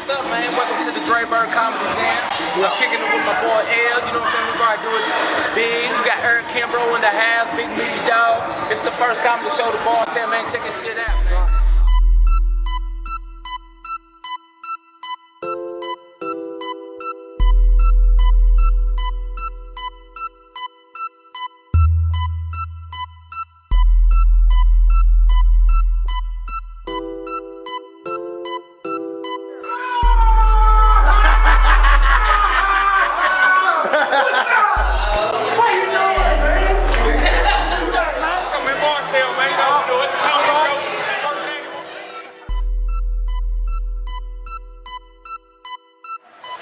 what's up, man? Welcome to the Dre Bird Comedy Jam. I'm kicking it with my boy L, you know what I'm saying? We probably do it big. We got Eric Kimbrough in the house, Big Meech Dog. It's the first comedy show to Bartown, man. Check this shit out, man.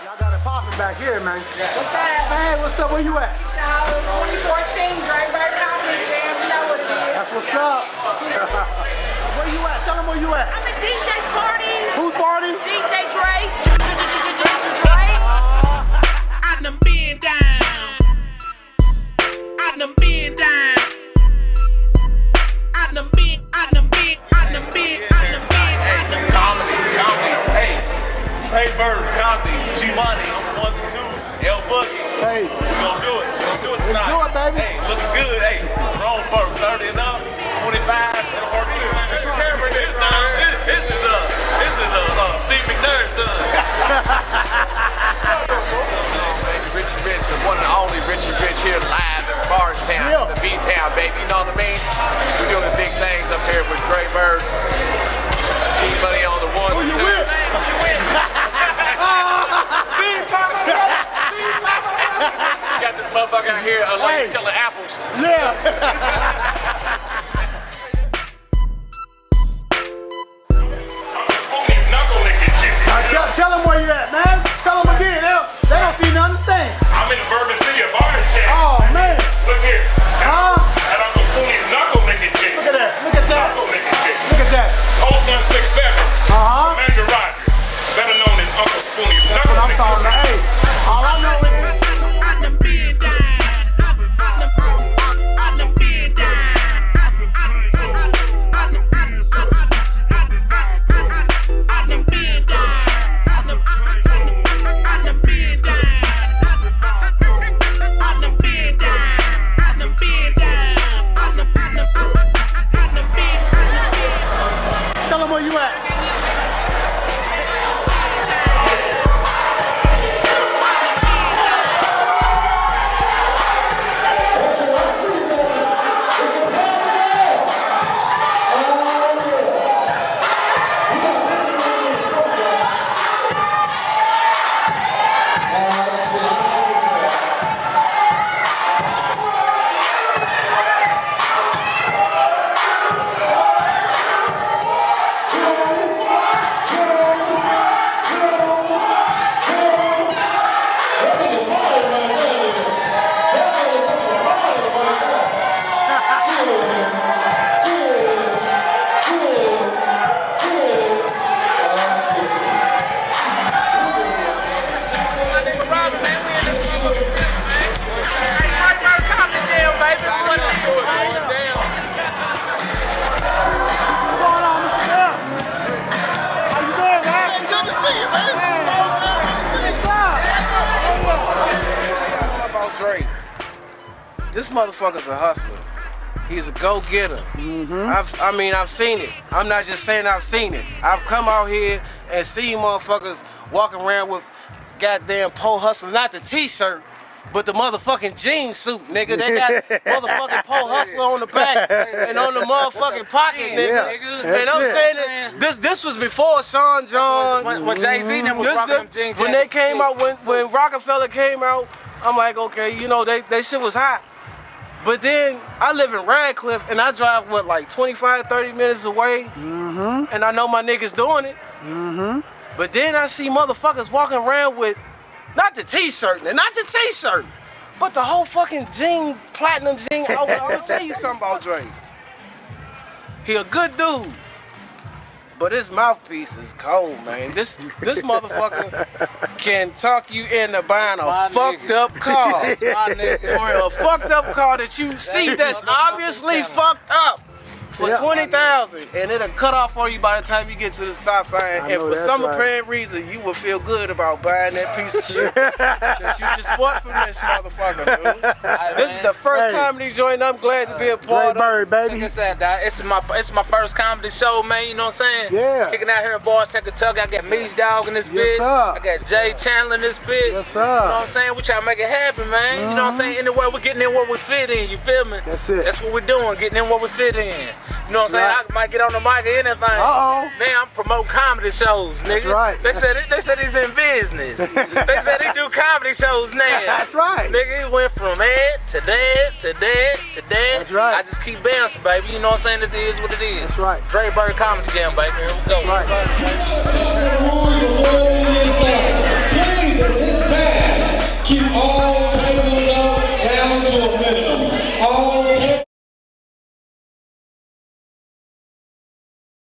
Y'all got it popping back here, man. What's up? Hey, what's up? Where you at? 2014 Dre Bird Comedy Jam. You know what it is. That's what's up. Where you at? Tell them where you at. I'm at DJ's party. Whose party? DJ Dre's. Dre. I done been down. I done been down. I done been. Comedy. Hey, Dre Bird Comedy, G-Money on the ones and twos, L Boogie. Hey. We gonna do it. Let's do it tonight. Let's do it, baby. Hey, looking good. Hey, wrong for 30 and up, 25, it'll work too. This is Steve McNair's son. Richie Rich, the one and only Richie Rich here live in Bartown, the B-Town, baby. You know what I mean? We're doing the big things up here with Dre Bird. G-Money on the ones and twos. Got this motherfucker out here like selling apples. Yeah. Tell them where you at, man. Tell them again. They don't see nothing to stand. I'm in the Bourbon City of Barbershop. Oh, man. Look here. Huh? And Uncle Spooney's knuckle licking chick. Look at that. Look at that. Knuckle licking chick. Look at that. Post 167. Commander Roger, better known as Uncle Spooney's That's what I'm knuckle talking about. Hey, all I know is tell them where you at. Dre, this motherfucker's a hustler. He's a go-getter. I've seen it. I'm not just saying I've seen it. I've come out here and seen motherfuckers walking around with goddamn pole hustler, not the t-shirt, but the motherfucking jean suit, nigga. They got motherfucking pole hustler on the back and on the motherfucking pocket, nigga. And I'm saying that this was before Sean John. When Jay-Z and them was rocking them jeans. When they came out, when Rockefeller came out, I'm like, okay, you know, they shit was hot. But then I live in Radcliffe and I drive, what, like 25, 30 minutes away? And I know my niggas doing it. But then I see motherfuckers walking around with, not the t-shirt, but the whole fucking jean, platinum jean outfit. I'm gonna tell you something about Dre. He a good dude. But his mouthpiece is cold, man. This motherfucker can talk you into buying a fucked up car. For a fucked up car that you see that's obviously fucked up. for 20,000, and it'll cut off on you by the time you get to the stop sign. And for some apparent reason, you will feel good about buying that piece of shit that you just bought from this motherfucker, dude. This is the first comedy joint I'm glad to be a part Dre Bird, baby. Like I said, dog, it's my first comedy show, man. You know what I'm saying? Yeah. Kicking out here in Boston, Kentucky. I got Meech Dog in this bitch. sir. I got Jay Chandler in this bitch. Yes, sir. You know what I'm saying? We try to make it happen, man. You know what I'm saying? Anywhere we're getting in where we fit in. You feel me? That's it. That's what we're doing, getting in where we fit in. You know what I'm saying? Right. I might get on the mic or anything. Uh-oh. Man, I'm promoting comedy shows, nigga. That's right. They said he's in business. They said he do comedy shows now. That's right. Nigga, he went from that to that to that to that. That's right. I just keep bouncing, baby. You know what I'm saying? This is what it is. That's right. Dre Bird Comedy Jam, baby. Here we go. That's right. Play this bad. Keep all